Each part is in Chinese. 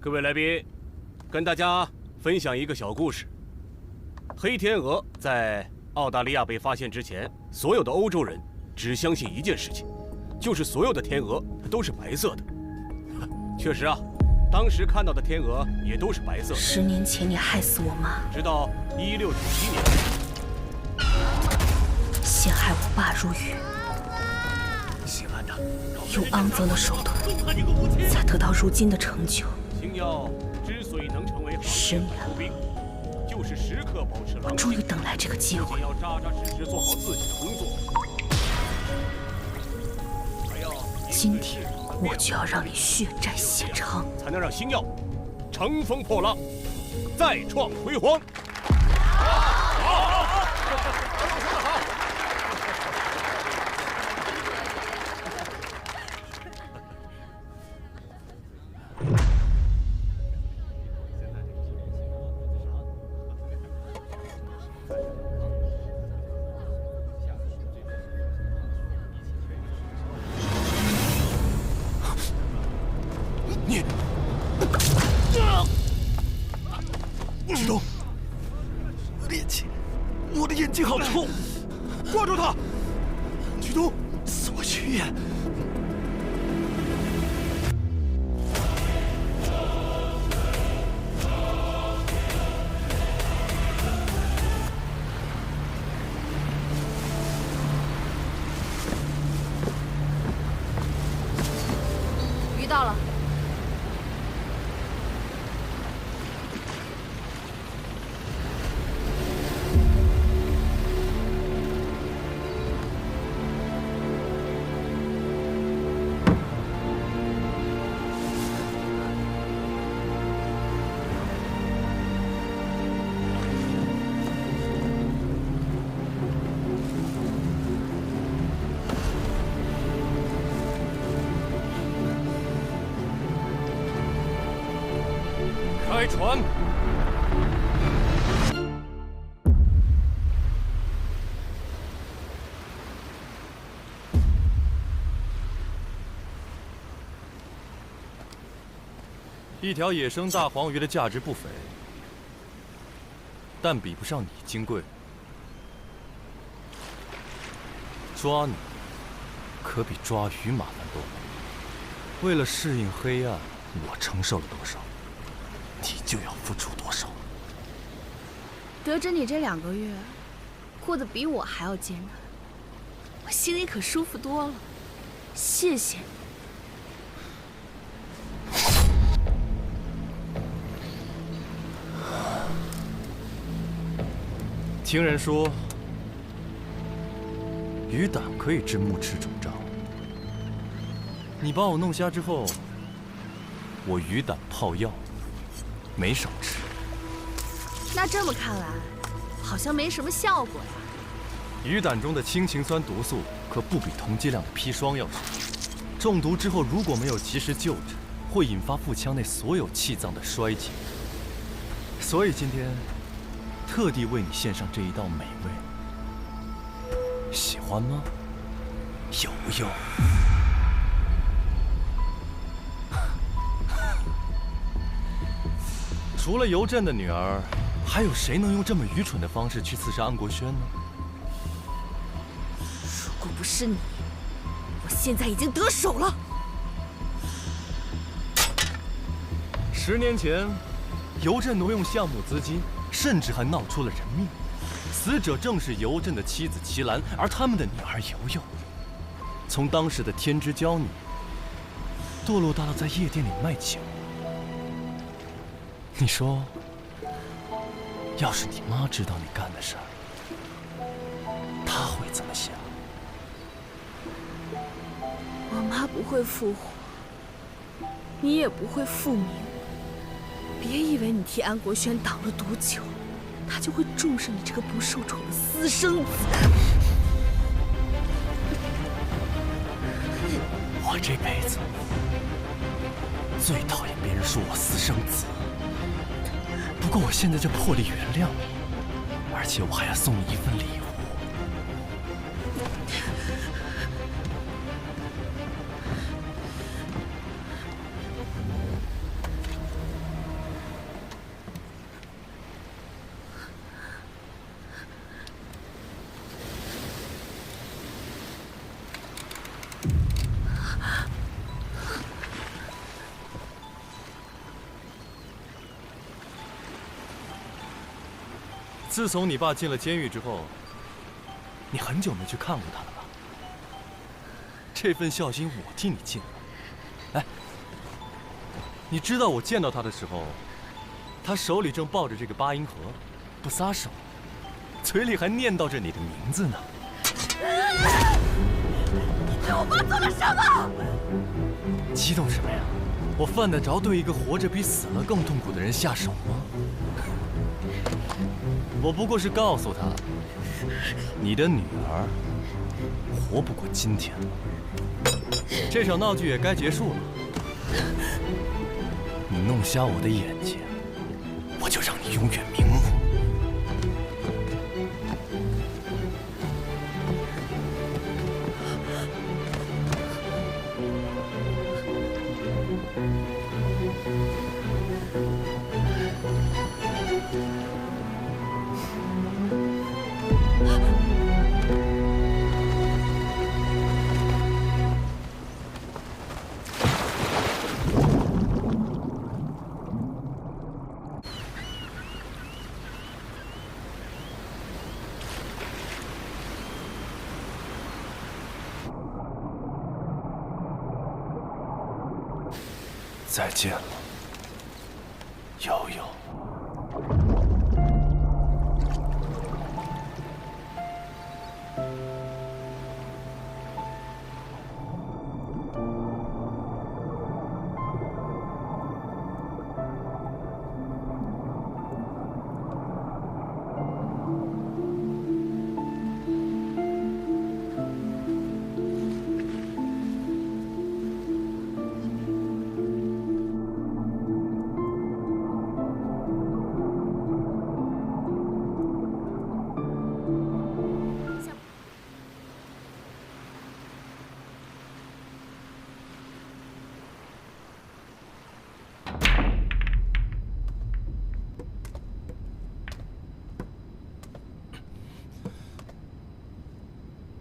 各位来宾，跟大家分享一个小故事。黑天鹅在澳大利亚被发现之前，所有的欧洲人只相信一件事情，就是所有的天鹅都是白色的。确实啊，当时看到的天鹅也都是白色的。10年前你害死我妈，直到1697年，陷害我爸入狱，姓安的用肮脏的手段才得到如今的成就。星耀之所以能成为10年了，就是时刻保持我终于等来这个机会。要扎扎实实做好自己的工作。今天我就要让你血债血偿，才能让星耀乘风破浪，再创辉煌。旭东，烈气，我的眼睛好痛！挂住他！旭东，送我去医院。鱼到了。开船！一条野生大黄鱼的价值不菲，但比不上你金贵。抓你，可比抓鱼麻烦多了。为了适应黑暗，我承受了多少，你就要付出多少。得知你这2个月过得比我还要艰难，我心里可舒服多了。谢谢你。听人说，鱼胆可以治目赤肿胀。你把我弄瞎之后，我鱼胆泡药，没少吃。那这么看来，好像没什么效果呀。鱼胆中的氢氰酸毒素可不比同剂量的砒霜要少。中毒之后，如果没有及时救治，会引发腹腔内所有气脏的衰竭。所以今天特地为你献上这一道美味，喜欢吗？游游。除了尤震的女儿，还有谁能用这么愚蠢的方式去刺杀安国轩呢？如果不是你，我现在已经得手了。10年前，尤震挪用项目资金，甚至还闹出了人命。死者正是尤震的妻子齐兰，而他们的女儿尤尤，从当时的天之娇女，堕落到了在夜店里卖酒。你说，要是你妈知道你干的事儿，她会怎么想？我妈不会复活，你也不会复明。别以为你替安国轩挡了毒酒，他就会重视你这个不受宠的私生子。我这辈子最讨厌别人说我私生子。不过我现在就破例原谅你，而且我还要送你一份礼物。自从你爸进了监狱之后，你很久没去看过他了吧？这份孝心我替你尽了。哎，你知道我见到他的时候，他手里正抱着这个八音盒，不撒手，嘴里还念叨着你的名字呢。你对我妈做了什么？激动什么呀？我犯得着对一个活着比死了更痛苦的人下手吗？我不过是告诉他，你的女儿活不过今天了。这场闹剧也该结束了。你弄瞎我的眼睛，我就让你永远瞑目。再见了，瑶瑶。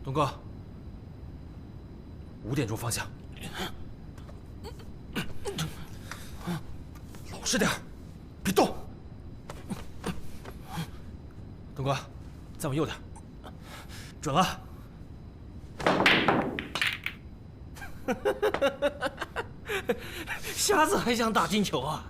东哥，5点钟方向，老实点，别动。东哥，再往右点，准了。瞎子还想打进球啊？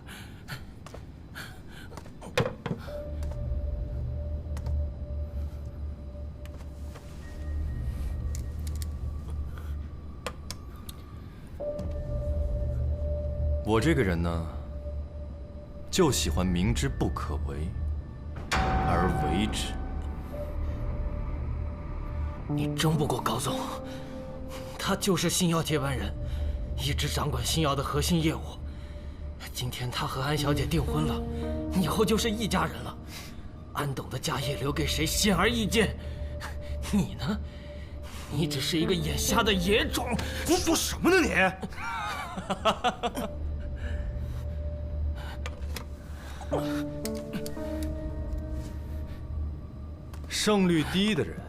我这个人呢，就喜欢明知不可为而为之。你争不过高总，他就是星耀接班人，一直掌管星耀的核心业务。今天他和安小姐订婚了，以后就是一家人了。安董的家业留给谁，显而易见。你呢？你只是一个眼瞎的野种。你说什么呢你？胜率低的人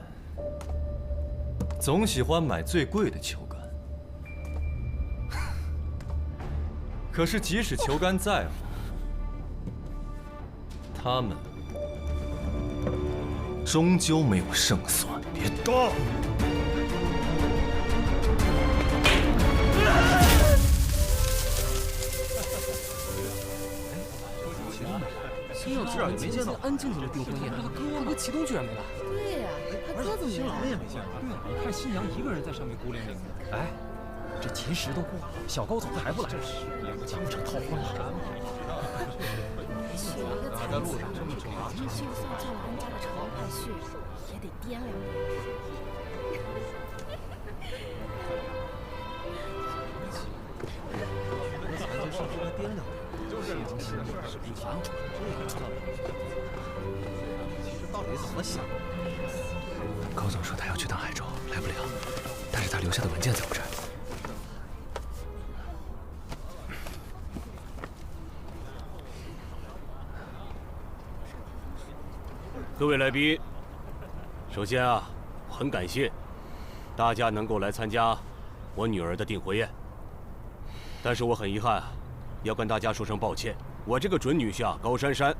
总喜欢买最贵的球杆，可是即使球杆再好，他们终究没有胜算。别动！星耀是啊，没见到安静静的订婚宴，大哥祁东居然没来。对呀，他哥怎么没来？也没见到。对啊，你看新娘一个人在上面孤零零的。哎，这吉时都过了，小高怎么还不来？两个强不成套婚了。娶一个残疾人，就算叫了安家的朝派去，也得掂量。到底怎么想？高总说他要去趟海州，来不了，但是他留下的文件在我这儿。各位来宾，首先啊，我很感谢大家能够来参加我女儿的订婚宴，但是我很遗憾啊，要跟大家说声抱歉，我这个准女婿啊高珊珊，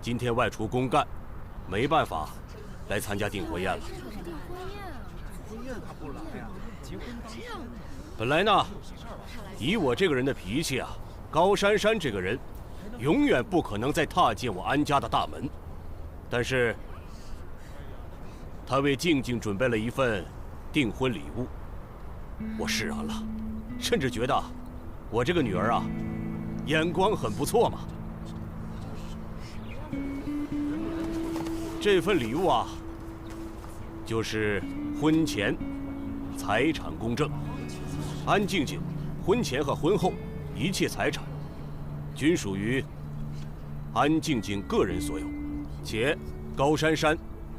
今天外出公干，没办法来参加订婚宴了。本来呢，以我这个人的脾气啊，高珊珊这个人永远不可能再踏进我安家的大门。但是，他为静静准备了一份订婚礼物，我释然了，甚至觉得我这个女儿啊，眼光很不错嘛。这份礼物啊，就是婚前财产公证。安静静婚前和婚后一切财产均属于安静静个人所有，且高珊珊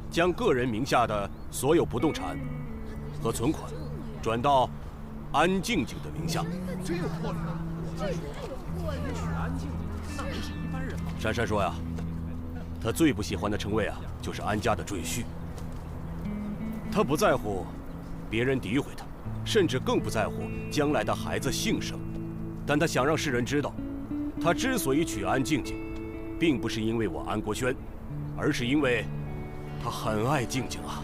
将个人名下的所有不动产和存款转到安静静的名下。真有魄力啊！安静静，那不是一般人吗？珊珊说呀，她最不喜欢的称谓啊，就是安家的赘婿。她不在乎别人诋毁她，甚至更不在乎将来的孩子姓甚，但她想让世人知道，她之所以娶安静静，并不是因为我安国轩，而是因为她很爱静静啊。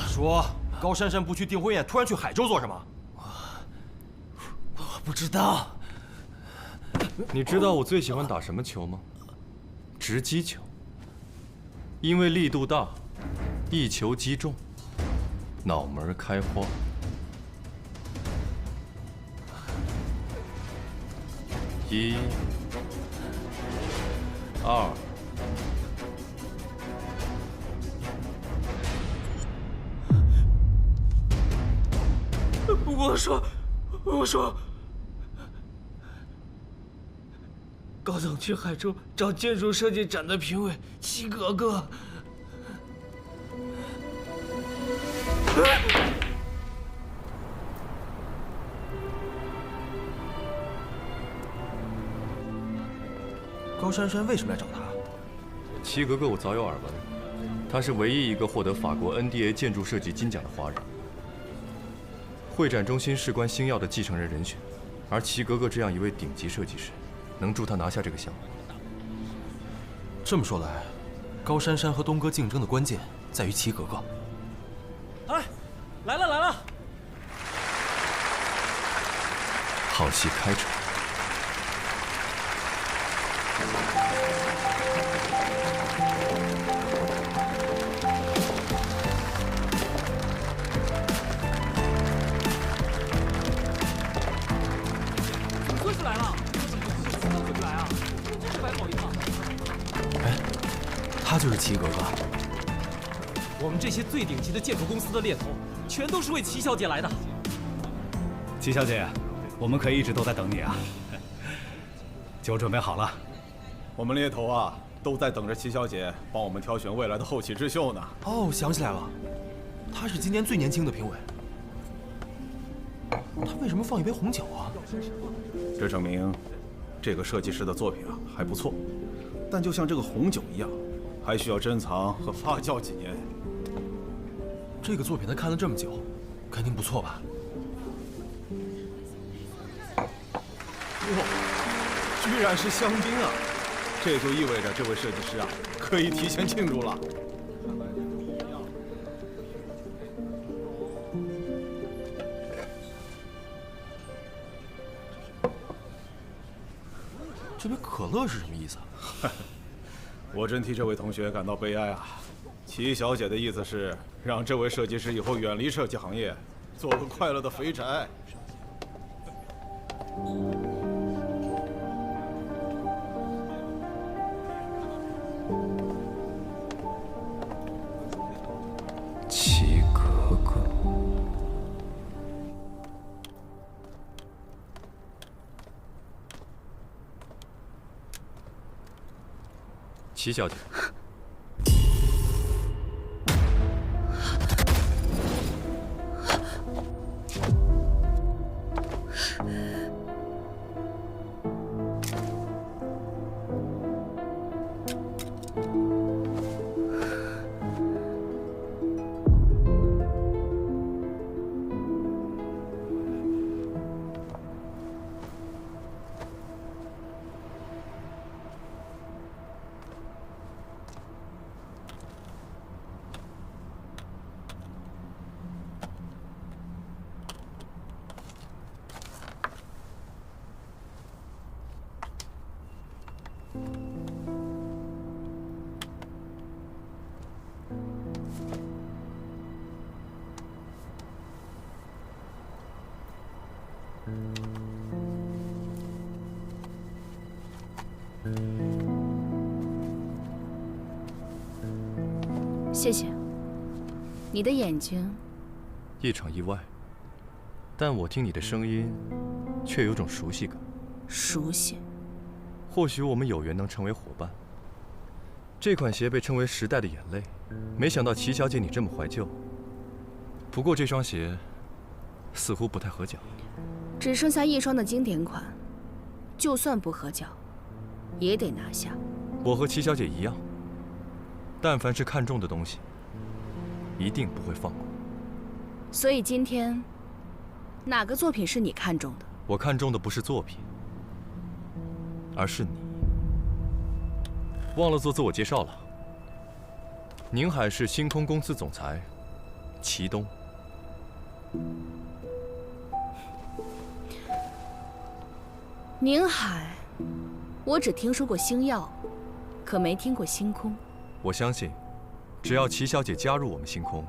说高珊珊不去订婚宴，突然去海州做什么？我不知道。你知道我最喜欢打什么球吗？直击球。因为力度大，一球击中，脑门开花。1、2。我说，高总去海州找建筑设计展的评委齐格格。高珊珊为什么来找他？齐格格我早有耳闻，他是唯一一个获得法国 NDA 建筑设计金奖的华人。会展中心事关星耀的继承人人选，而齐格格这样一位顶级设计师，能助他拿下这个项目。这么说来，高珊珊和东哥竞争的关键在于齐格格。哎，来了！好戏开场。他就是齐格格。我们这些最顶级的建筑公司的猎头，全都是为齐小姐来的。齐小姐，我们可以一直都在等你啊。酒准备好了。我们猎头啊，都在等着齐小姐帮我们挑选未来的后起之秀呢。哦，想起来了，他是今年最年轻的评委。他为什么放一杯红酒啊？这证明这个设计师的作品啊还不错，但就像这个红酒一样，还需要珍藏和发酵几年。这个作品他看了这么久，肯定不错吧？哇，居然是香槟啊！这就意味着这位设计师啊可以提前庆祝了。这杯可乐是什么意思？我真替这位同学感到悲哀啊！齐小姐的意思是让这位设计师以后远离设计行业，做个快乐的肥宅。齐格格。齐小姐，谢谢。你的眼睛，一场意外，但我听你的声音，却有种熟悉感。熟悉。或许我们有缘能成为伙伴。这款鞋被称为时代的眼泪，没想到齐小姐你这么怀旧。不过这双鞋似乎不太合脚。只剩下一双的经典款，就算不合脚，也得拿下。我和齐小姐一样，但凡是看中的东西，一定不会放过。所以今天，哪个作品是你看中的？我看中的不是作品，而是你。忘了做自我介绍了。宁海是星空公司总裁，齐东。宁海，我只听说过星耀，可没听过星空。我相信，只要齐小姐加入我们星空，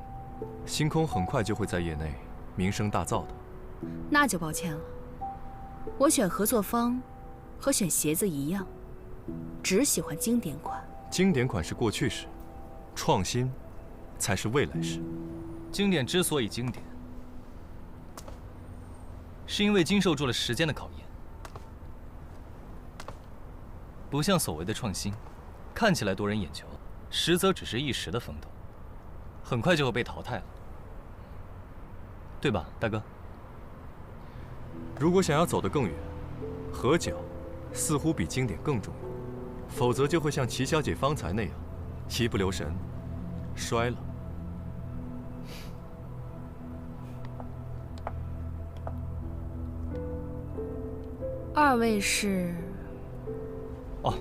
星空很快就会在业内名声大噪的。那就抱歉了，我选合作方和选鞋子一样，只喜欢经典款。经典款是过去式，创新才是未来式。经典之所以经典，是因为经受住了时间的考验。不像所谓的创新，看起来夺人眼球，实则只是一时的风头，很快就会被淘汰了，对吧，大哥？如果想要走得更远，合脚似乎比经典更重要，否则就会像齐小姐方才那样，一不留神摔了。二位是？哦，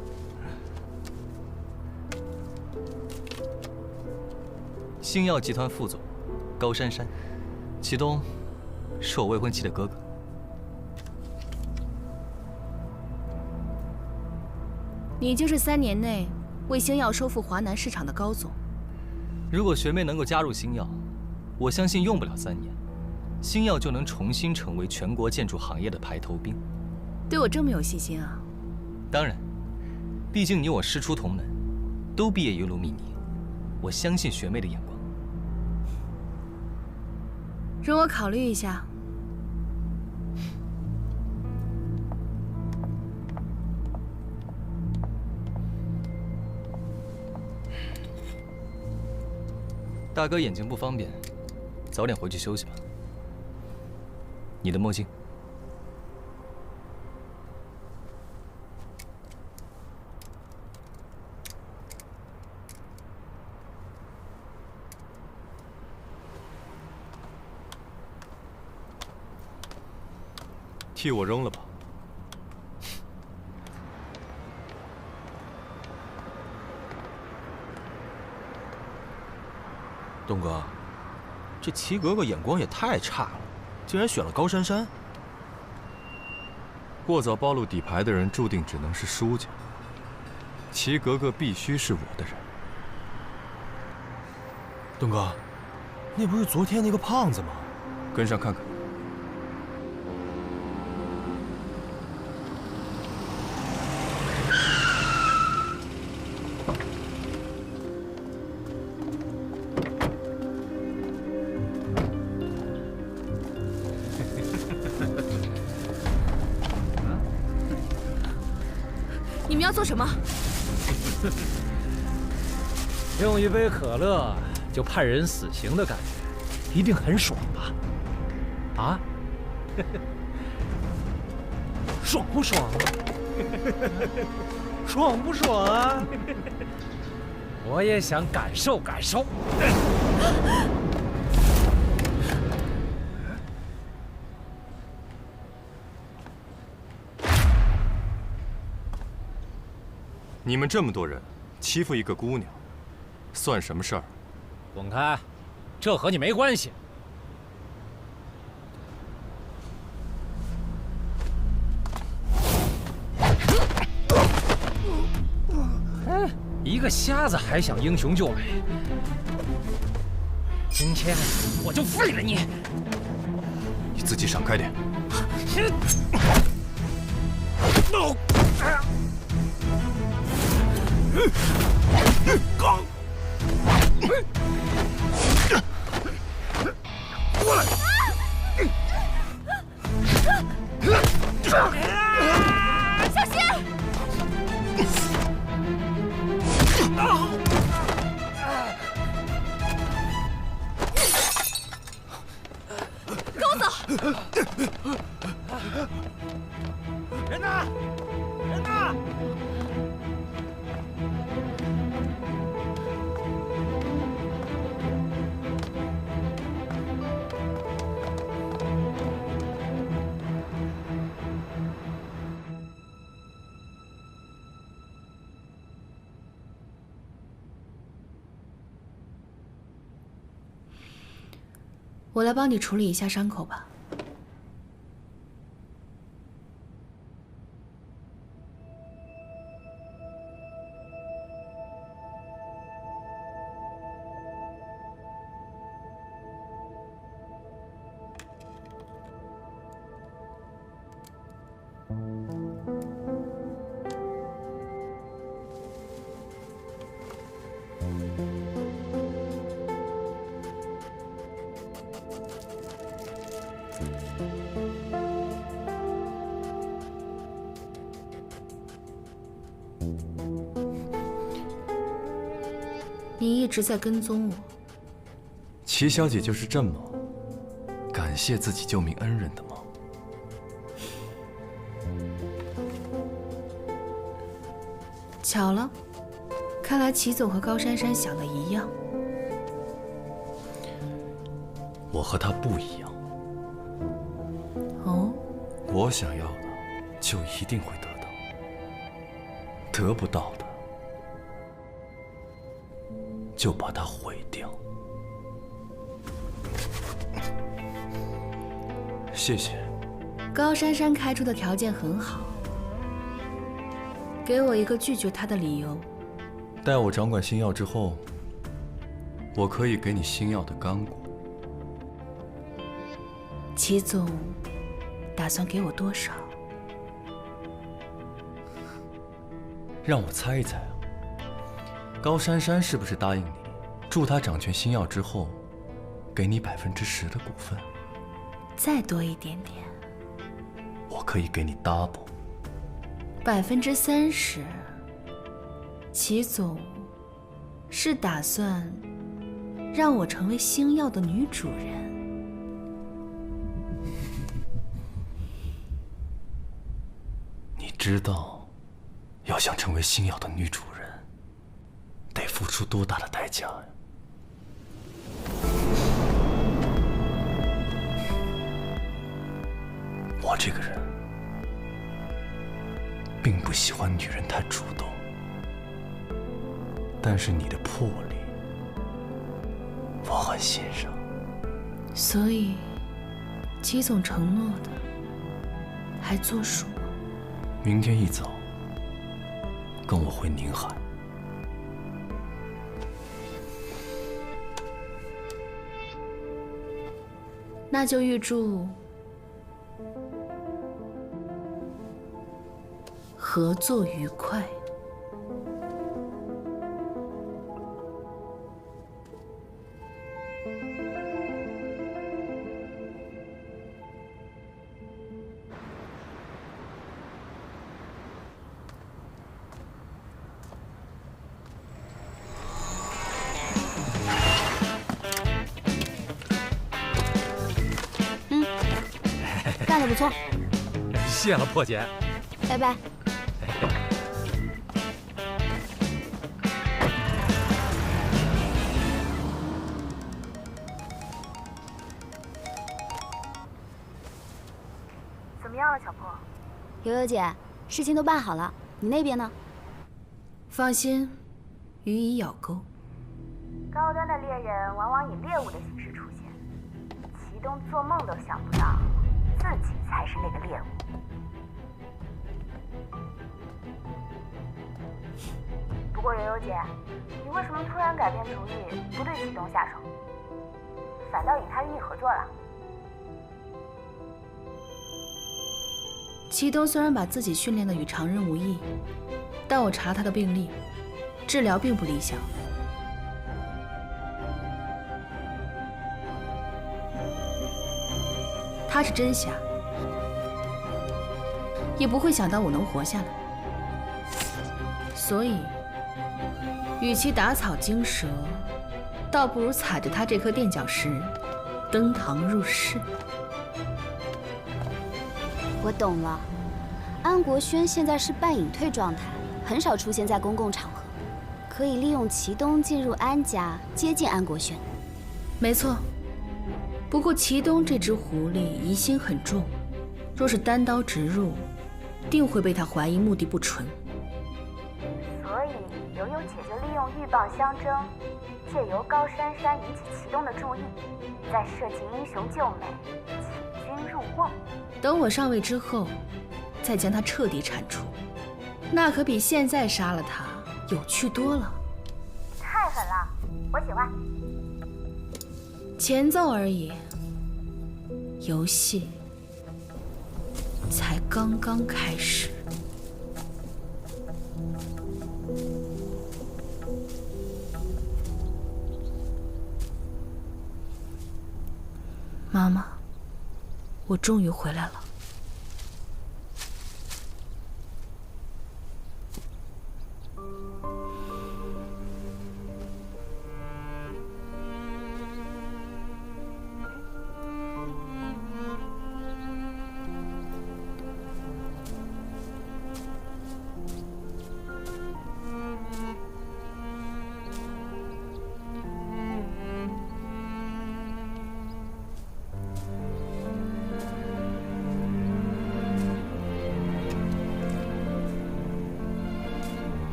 星耀集团副总高珊珊，齐东是我未婚妻的哥哥。你就是3年内为星耀收复华南市场的高总。如果学妹能够加入星耀，我相信用不了3年，星耀就能重新成为全国建筑行业的排头兵。对我这么有信心啊？当然，毕竟你我师出同门，都毕业于卢米尼，我相信学妹的眼光。容我考虑一下。大哥眼睛不方便，早点回去休息吧。你的墨镜。替我扔了吧。东哥，这齐格格眼光也太差了，竟然选了高珊珊。过早暴露底牌的人，注定只能是输家。齐格格必须是我的人。东哥，那不是昨天那个胖子吗？跟上看看。你们要做什么？用一杯可乐就判人死刑的感觉，一定很爽吧？啊？爽不爽啊？爽不爽啊？我也想感受感受。你们这么多人欺负一个姑娘，算什么事儿？滚开！这和你没关系。一个瞎子还想英雄救美，今天我就废了你！你自己闪开点。小心！跟我走！人呢？人呢？我来帮你处理一下伤口吧。你一直在跟踪我，齐小姐就是这么感谢自己救命恩人的吗？巧了，看来齐总和高珊珊想的一样。我和她不一样。哦，我想要的，就一定会得到；得不到的，就把它毁掉。谢谢。高珊珊开出的条件很好，给我一个拒绝她的理由。待我掌管星耀之后，我可以给你星耀的干果。齐总打算给我多少？让我猜一猜啊，高珊珊是不是答应你，助她掌权星耀之后，给你10%的股份？再多一点点。我可以给你 double。30%。齐总是打算让我成为星耀的女主人？你知道，要想成为星耀的女主人，得付出多大的代价呀？我这个人并不喜欢女人太主动，但是你的魄力，我很欣赏。所以，齐总承诺的还作数吗？明天一早，跟我回宁海。那就预祝合作愉快。干得不错，谢了，破姐。拜拜。怎么样了，小破？悠悠姐，事情都办好了，你那边呢？放心，鱼已咬钩。高端的猎人往往以猎物的形式出现，齐东做梦都想不到，自己才是那个猎物。不过悠悠姐，你为什么突然改变主意，不对齐东下手，反倒与他与你合作了？齐东虽然把自己训练的与常人无异，但我查他的病历，治疗并不理想。他是真侠，也不会想到我能活下来。所以，与其打草惊蛇，倒不如踩着他这颗垫脚石，登堂入室。我懂了，安国轩现在是半隐退状态，很少出现在公共场合，可以利用祁东进入安家，接近安国轩。没错。不过祁东这只狐狸疑心很重，若是单刀直入，定会被他怀疑目的不纯。所以悠悠姐就利用鹬蚌相争，借由高珊珊引起祁东的注意，再设计英雄救美，请君入瓮。等我上位之后，再将他彻底铲除，那可比现在杀了他有趣多了。太狠了，我喜欢。前奏而已，游戏才刚刚开始。妈妈，我终于回来了。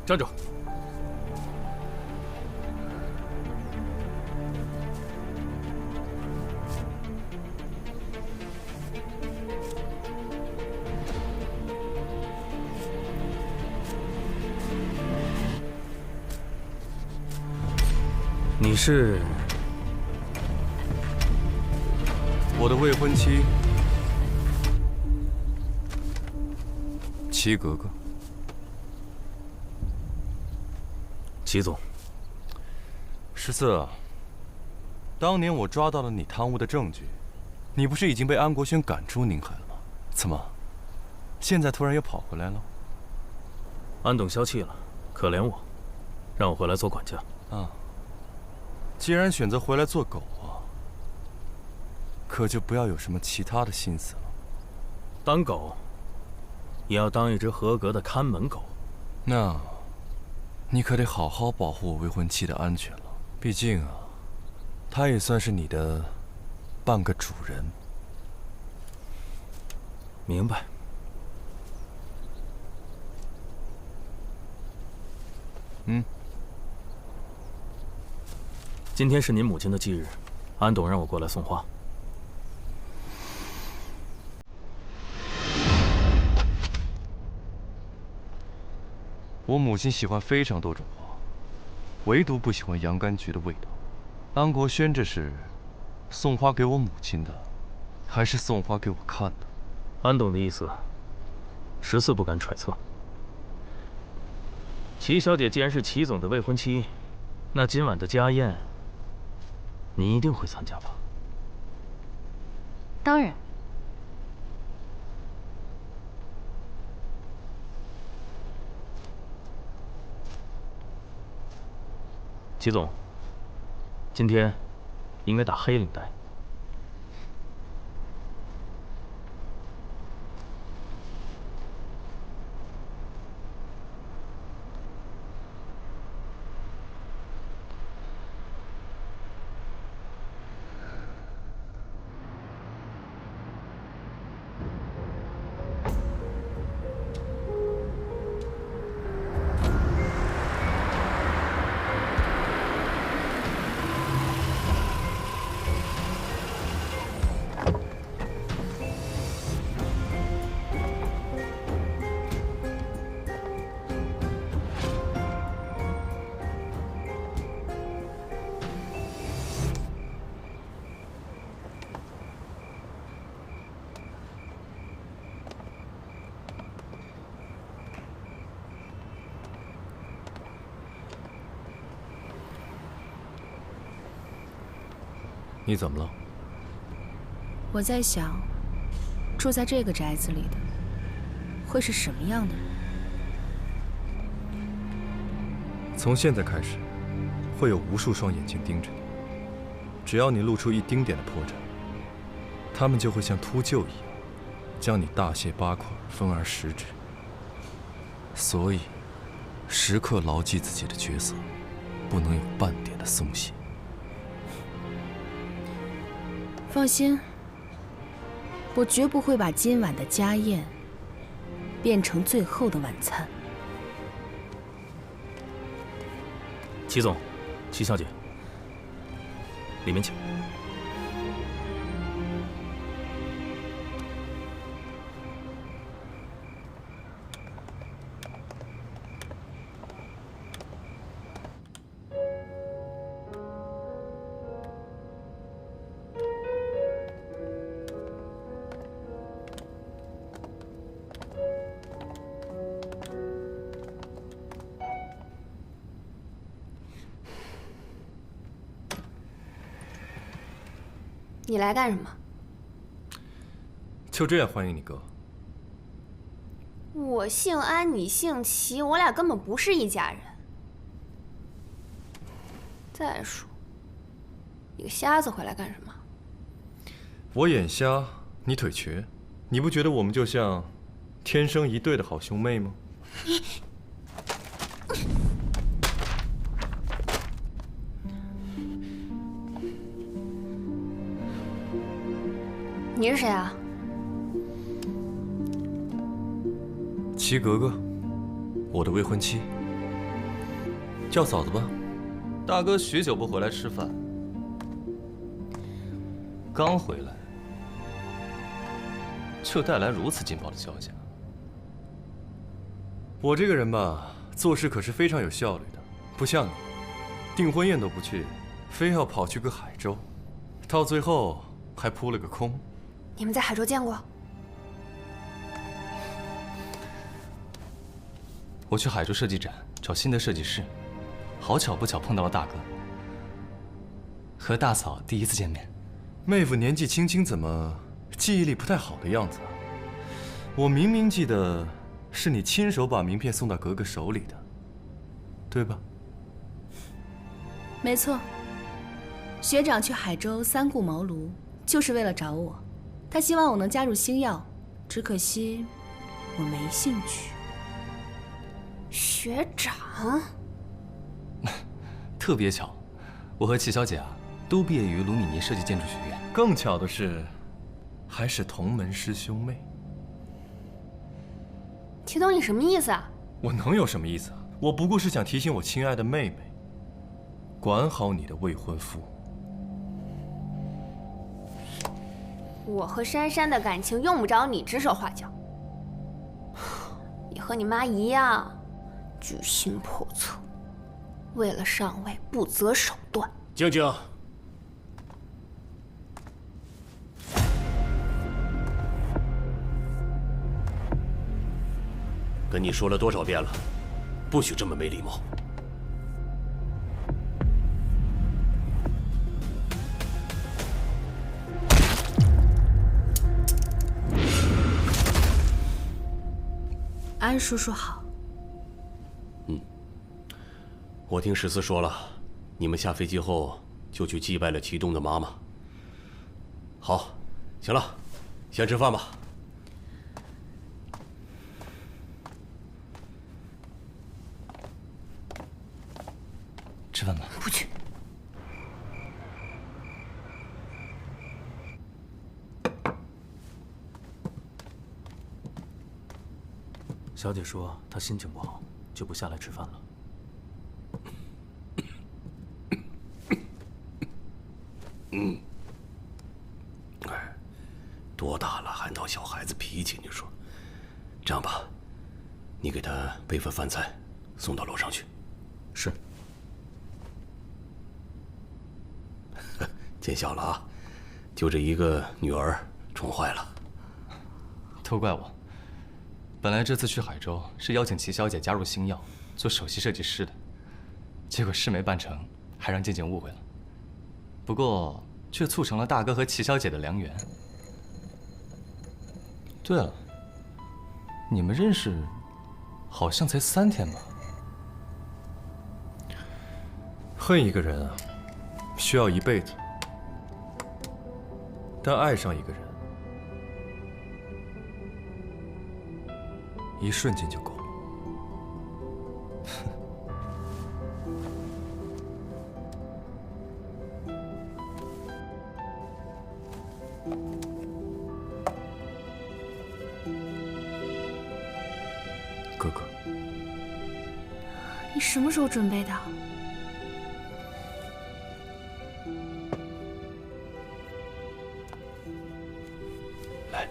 站住！你是我的未婚妻，齐格格。齐总，14，当年我抓到了你贪污的证据，你不是已经被安国轩赶出宁海了吗？怎么，现在突然又跑回来了？安董消气了，可怜我，让我回来做管家。啊，既然选择回来做狗啊，可就不要有什么其他的心思了。当狗，也要当一只合格的看门狗。那，你可得好好保护我未婚妻的安全了。毕竟啊，她也算是你的半个主人。明白。今天是您母亲的忌日，安董让我过来送花。我母亲喜欢非常多种花，唯独不喜欢洋甘菊的味道。安国轩这是送花给我母亲的，还是送花给我看的？安董的意思，14不敢揣测。齐小姐既然是齐总的未婚妻，那今晚的家宴，你一定会参加吧？当然。齐总，今天应该打黑领带，你怎么了？我在想，住在这个宅子里的会是什么样的人？从现在开始，会有无数双眼睛盯着你。只要你露出一丁点的破绽，他们就会像秃鹫一样，将你大卸八块，分而食之。所以，时刻牢记自己的角色，不能有半点的松懈。放心，我绝不会把今晚的家宴变成最后的晚餐。齐总，齐小姐，里面请。你来干什么？就这样欢迎你哥？我姓安，你姓齐，我俩根本不是一家人。再说，你个瞎子回来干什么？我眼瞎，你腿瘸，你不觉得我们就像天生一对的好兄妹吗？你是谁啊？齐格格，我的未婚妻。叫嫂子吧。大哥许久不回来吃饭，刚回来就带来如此劲爆的消息。我这个人吧，做事可是非常有效率的，不像你，订婚宴都不去，非要跑去个海州，到最后还扑了个空。你们在海州见过？我去海州设计展找新的设计师，好巧不巧碰到了大哥，和大嫂第一次见面。妹夫年纪轻轻，怎么记忆力不太好的样子啊？我明明记得是你亲手把名片送到格格手里的，对吧？没错，学长去海州三顾茅庐，就是为了找我。他希望我能加入星耀，只可惜我没兴趣。学长，特别巧，我和齐小姐啊，都毕业于卢米尼设计建筑学院。更巧的是，还是同门师兄妹。齐东，你什么意思啊？我能有什么意思啊？我不过是想提醒我亲爱的妹妹，管好你的未婚夫。我和珊珊的感情用不着你指手画脚。你和你妈一样，居心叵测，为了上位不择手段。静静，跟你说了多少遍了，不许这么没礼貌。安叔叔好。我听14说了，你们下飞机后就去祭拜了祁东的妈妈。好，行了，先吃饭吧。吃饭吧。不去。小姐说她心情不好，就不下来吃饭了。多大了还闹小孩子脾气？你说，这样吧，你给他备份饭菜，送到楼上去。是。见笑了啊，就这一个女儿宠坏了。都怪我。本来这次去海州是邀请齐小姐加入星耀做首席设计师的，结果事没办成，还让静静误会了。不过却促成了大哥和齐小姐的良缘。对了，你们认识好像才3天吧？恨一个人啊，需要一辈子；但爱上一个人，一瞬间就够了。哥哥，你什么时候准备的？来，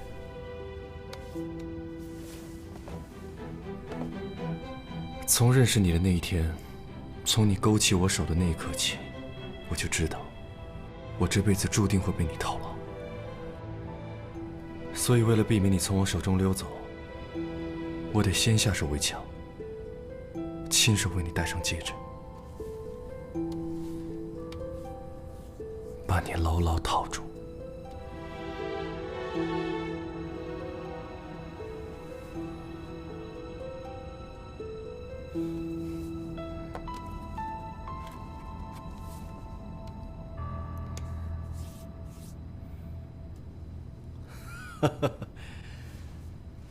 从认识你的那一天，从你勾起我手的那一刻起，我就知道，我这辈子注定会被你套牢。所以，为了避免你从我手中溜走，我得先下手为强，亲手为你戴上戒指，把你牢牢套住。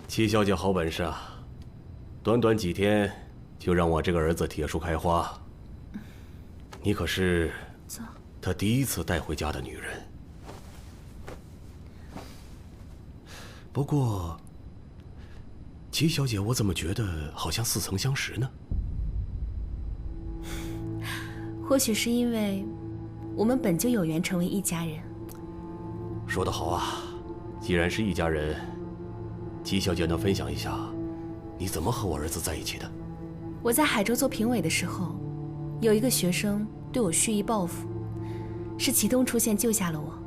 齐小姐好本事啊，短短几天就让我这个儿子铁树开花。你可是他第一次带回家的女人。不过，齐小姐，我怎么觉得好像似曾相识呢？或许是因为我们本就有缘成为一家人。说得好啊，既然是一家人，齐小姐能分享一下你怎么和我儿子在一起的？我在海州做评委的时候，有一个学生对我蓄意报复，是祁东出现救下了我。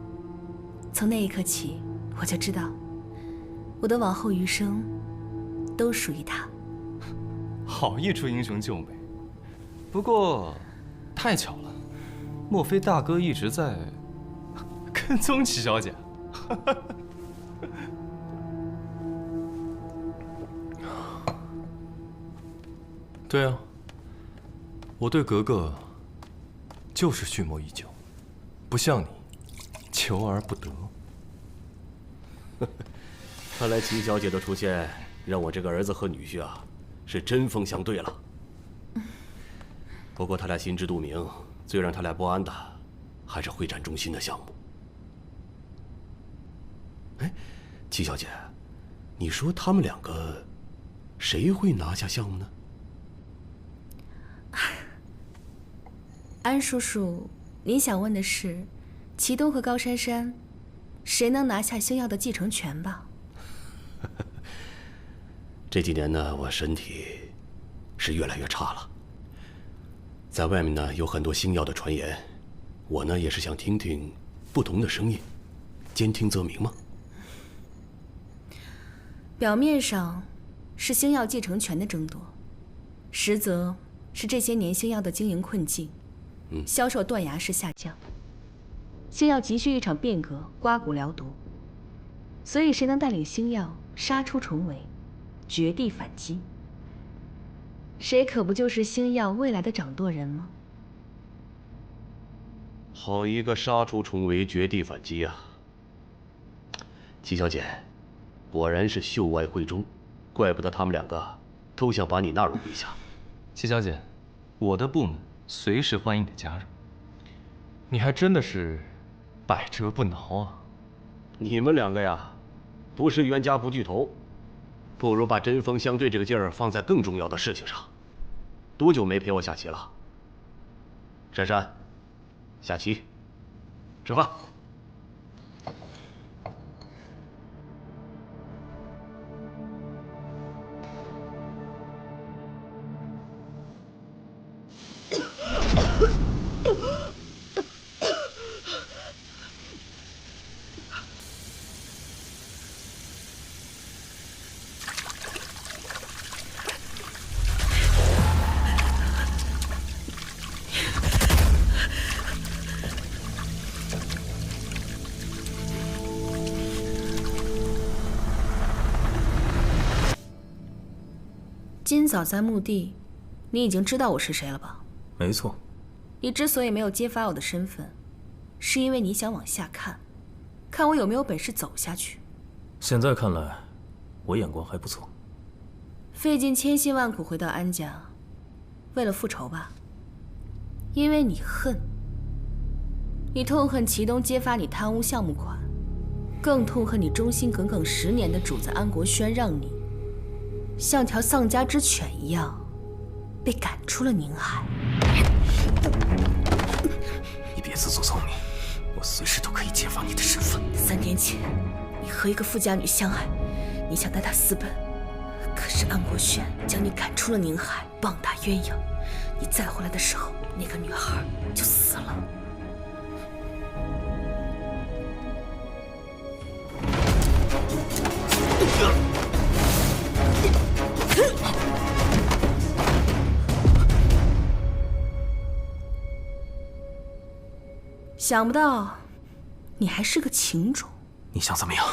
从那一刻起，我就知道，我的往后余生都属于他。好一出英雄救美！不过，太巧了，莫非大哥一直在跟踪齐小姐？对啊，我对格格就是蓄谋已久，不像你，求而不得。看来齐小姐的出现，让我这个儿子和女婿啊，是针锋相对了。不过他俩心知肚明，最让他俩不安的，还是会展中心的项目。哎，齐小姐，你说他们两个，谁会拿下项目呢？安叔叔，您想问的是，祁东和高珊珊，谁能拿下星耀的继承权吧？这几年呢，我身体是越来越差了。在外面呢，有很多星耀的传言，我呢也是想听听不同的声音，兼听则明嘛。表面上是星耀继承权的争夺，实则是这些年星耀的经营困境。销售断崖式下降，星耀急需一场变革，刮骨疗毒。所以，谁能带领星耀杀出重围，绝地反击？谁可不就是星耀未来的掌舵人吗？好一个杀出重围，绝地反击啊！齐小姐，果然是秀外慧中，怪不得他们两个都想把你纳入麾下。齐小姐，我的部门随时欢迎你的加入。你还真的是百折不挠啊！你们两个呀，不是冤家不聚头，不如把针锋相对这个劲儿放在更重要的事情上。多久没陪我下棋了？珊珊，下棋，吃饭。今早在墓地，你已经知道我是谁了吧？没错。你之所以没有揭发我的身份，是因为你想往下看，看我有没有本事走下去。现在看来，我眼光还不错。费尽千辛万苦回到安家，为了复仇吧？因为你恨，你痛恨祁东揭发你贪污项目款，更痛恨你忠心耿耿10年的主子安国轩，让你像条丧家之犬一样被赶出了宁海。你别自作聪明，我随时都可以揭发你的身份。3年前，你和一个富家女相爱，你想带她私奔，可是安国轩将你赶出了宁海，棒打鸳鸯。你再回来的时候，那个女孩就死了。想不到，你还是个情种。你想怎么样？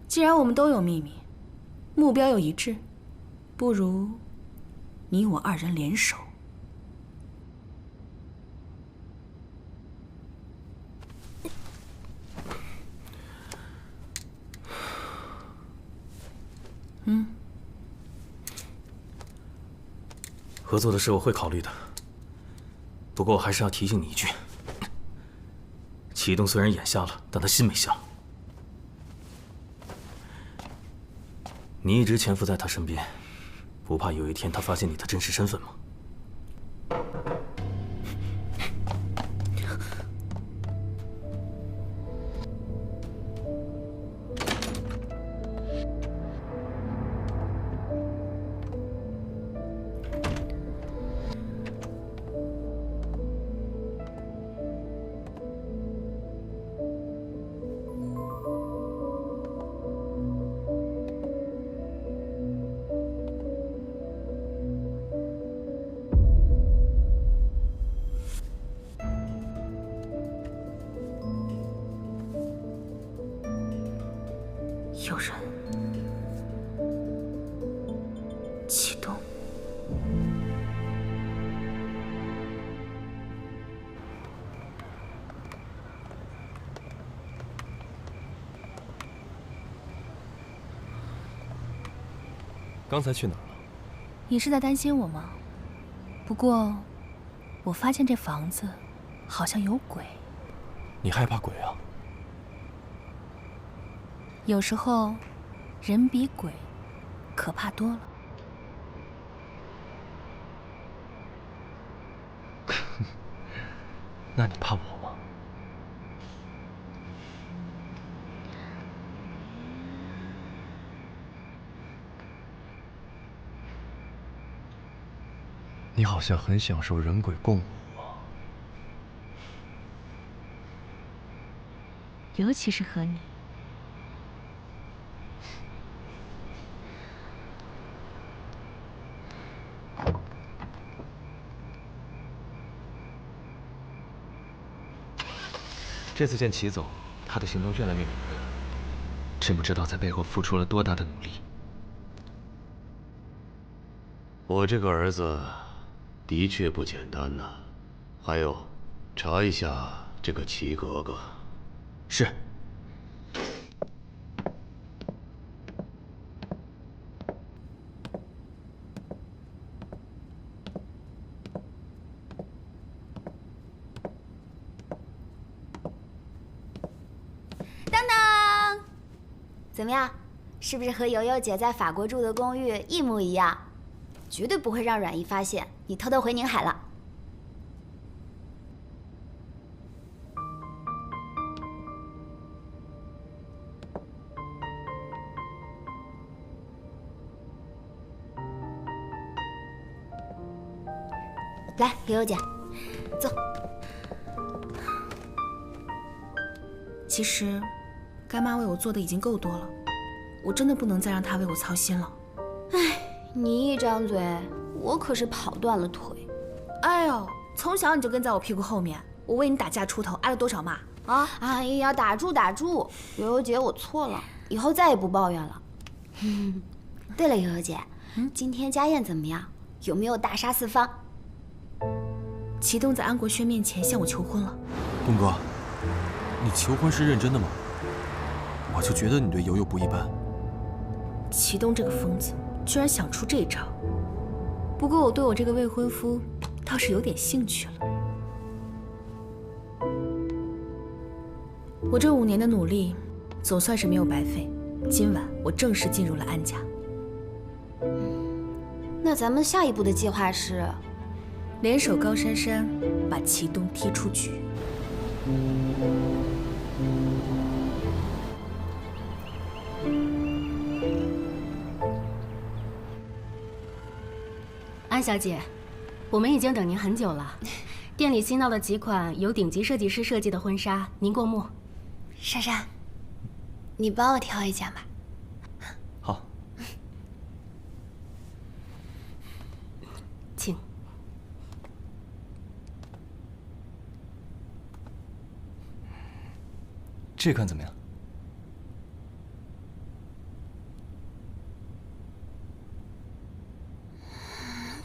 既然我们都有秘密，目标又一致，不如你我2人联手。合作的事我会考虑的，不过我还是要提醒你一句：祁东虽然眼瞎了，但他心没瞎。你一直潜伏在他身边，不怕有一天他发现你的真实身份吗？有人，祁东，刚才去哪儿了？你是在担心我吗？不过，我发现这房子好像有鬼。你害怕鬼啊？有时候，人比鬼可怕多了。那你怕我吗？你好像很享受人鬼共舞啊。尤其是和你。这次见祁总，他的行动越来越敏锐了，真不知道在背后付出了多大的努力。我这个儿子的确不简单呐。还有，查一下这个祁格格。是。怎么样？是不是和悠悠姐在法国住的公寓一模一样？绝对不会让阮姨发现你偷偷回宁海了。来，悠悠姐，坐。其实，干妈为我做的已经够多了，我真的不能再让她为我操心了。唉，你一张嘴，我可是跑断了腿。哎呦，从小你就跟在我屁股后面，我为你打架出头，挨了多少骂啊！哎呀，打住打住，悠悠姐，我错了，以后再也不抱怨了。对了，悠悠姐，今天家宴怎么样？有没有大杀四方？祁东在安国轩面前向我求婚了。东哥，你求婚是认真的吗？我就觉得你对悠悠不一般。祁东这个疯子居然想出这招。不过我对我这个未婚夫倒是有点兴趣了。我这5年的努力，总算是没有白费。今晚我正式进入了安家。那咱们下一步的计划是，联手高珊珊，把祁东踢出局。安小姐，我们已经等您很久了。店里新到的几款由顶级设计师设计的婚纱，您过目。珊珊，你帮我挑一件吧。好。请。这款怎么样？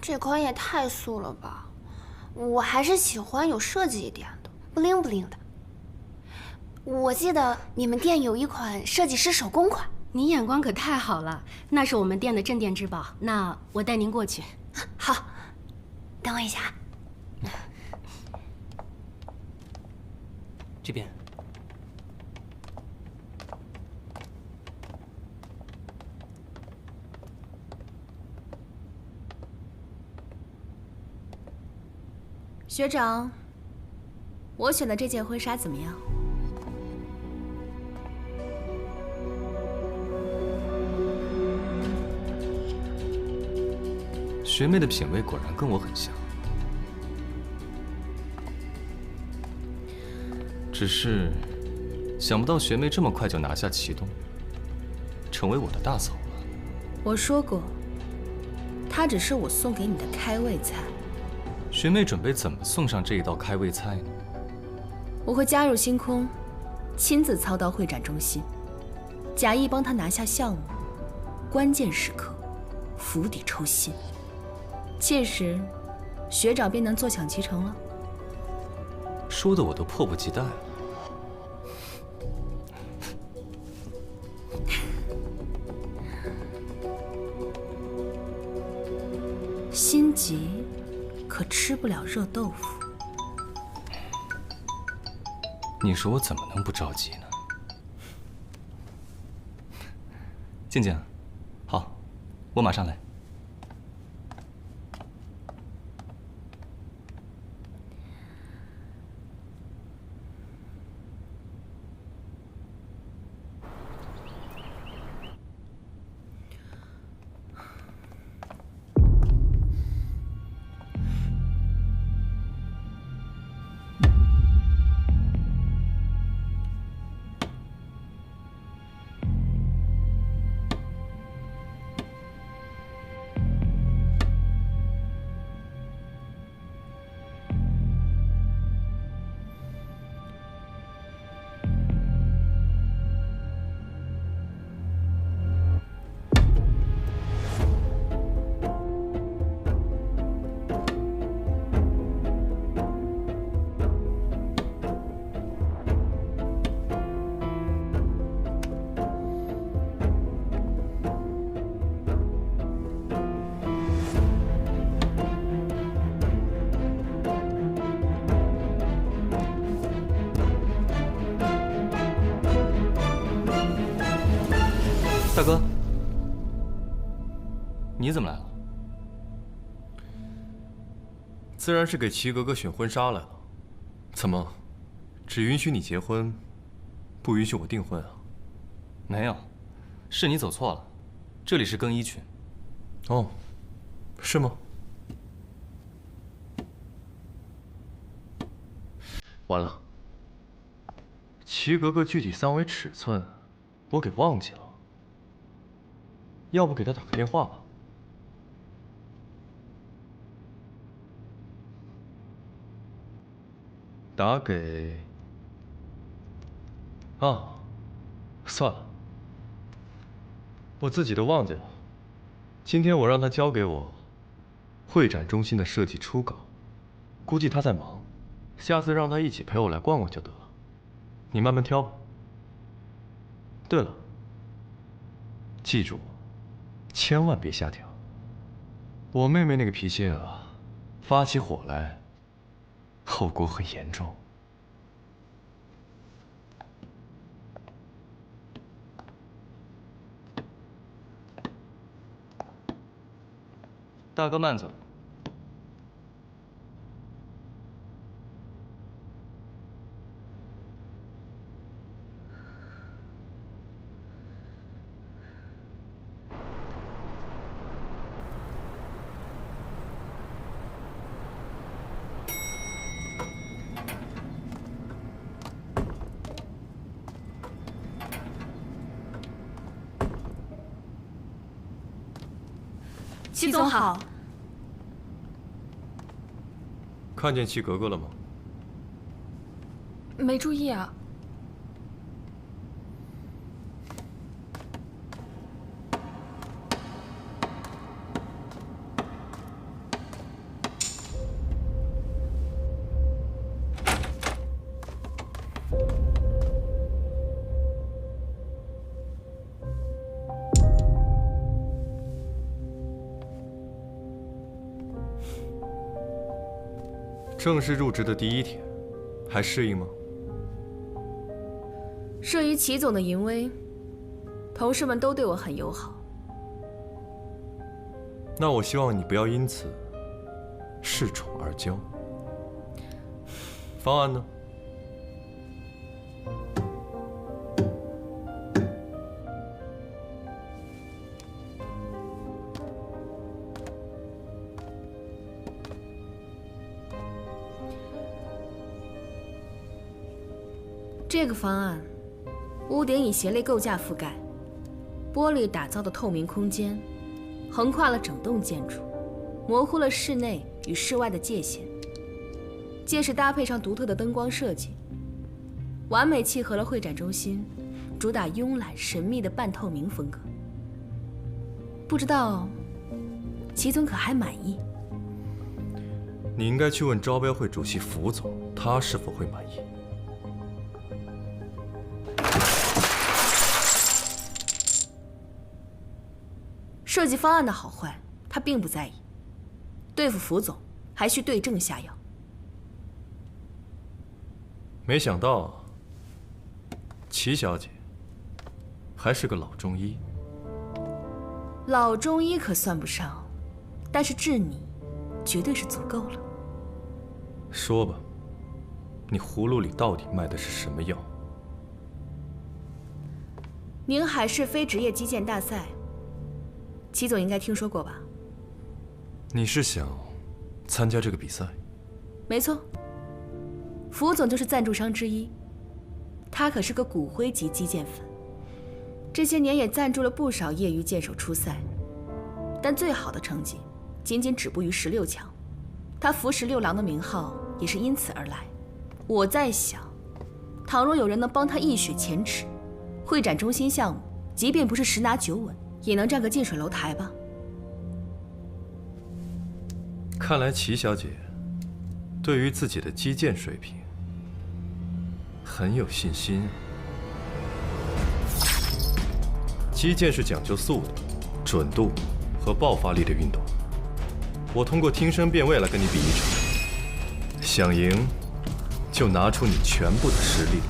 这款也太素了吧，我还是喜欢有设计一点的，不灵不灵的。我记得你们店有一款设计师手工款，您眼光可太好了，那是我们店的镇店之宝。那我带您过去。好，等我一下。这边。学长，我选的这件婚纱怎么样？学妹的品味果然跟我很像，只是想不到学妹这么快就拿下祁东，成为我的大嫂了。我说过，她只是我送给你的开胃菜。学妹准备怎么送上这一道开胃菜呢？我会加入星空，亲自操刀会展中心，假意帮他拿下项目，关键时刻釜底抽薪。届时，学长便能坐享其成了。说的我都迫不及待了。心急，可吃不了热豆腐。你说我怎么能不着急呢？静静，好，我马上来。大哥，你怎么来了？自然是给齐格格选婚纱来了。怎么，只允许你结婚，不允许我订婚啊？没有，是你走错了，这里是更衣群。哦，是吗？完了，齐格格具体3围尺寸，我给忘记了。要不给她打个电话吧。打给……啊，算了，我自己都忘记了。今天我让他交给我会展中心的设计初稿，估计他在忙，下次让他一起陪我来逛逛就得了。你慢慢挑吧。对了，记住，千万别瞎挑。我妹妹那个脾气啊，发起火来，后果很严重。大哥慢走。齐总好。看见齐格格了吗？没注意啊。正式入职的第一天，还适应吗？慑于齐总的淫威，同事们都对我很友好。那我希望你不要因此恃宠而骄。方案呢？这个方案，屋顶以鞋类构架覆盖，玻璃打造的透明空间，横跨了整栋建筑，模糊了室内与室外的界限。届时搭配上独特的灯光设计，完美契合了会展中心主打慵懒神秘的半透明风格。不知道齐总可还满意？你应该去问招标会主席符总，他是否会满意。设计方案的好坏，他并不在意。对付符总，还需对症下药。没想到，齐小姐还是个老中医。老中医可算不上，但是治你，绝对是足够了。说吧，你葫芦里到底卖的是什么药？宁海市非职业击剑大赛。齐总应该听说过吧？你是想参加这个比赛？没错，符总就是赞助商之一，他可是个骨灰级击剑粉，这些年也赞助了不少业余剑手出赛，但最好的成绩仅仅止步于16强，他符16郎的名号也是因此而来。我在想，倘若有人能帮他一雪前耻，会展中心项目即便不是10拿9稳，也能占个近水楼台吧。看来齐小姐对于自己的击剑水平很有信心。击剑是讲究速度、准度和爆发力的运动。我通过听声辨位来跟你比一场，想赢就拿出你全部的实力。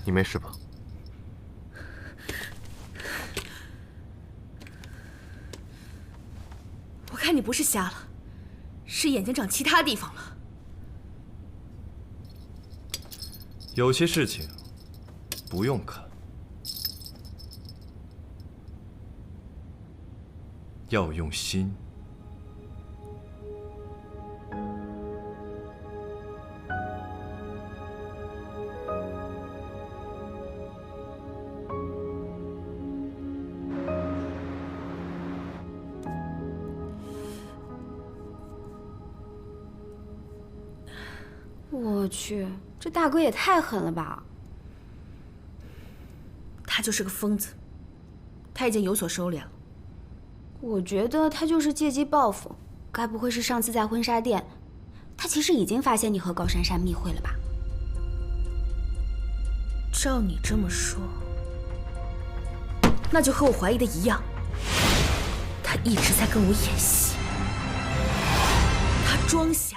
你没事吧？我看你不是瞎了，是眼睛长其他地方了。有些事情不用看，要用心。我去，这大哥也太狠了吧！他就是个疯子，他已经有所收敛了。我觉得他就是借机报复。该不会是上次在婚纱店，他其实已经发现你和高珊珊密会了吧？照你这么说，那就和我怀疑的一样，他一直在跟我演戏，他装瞎。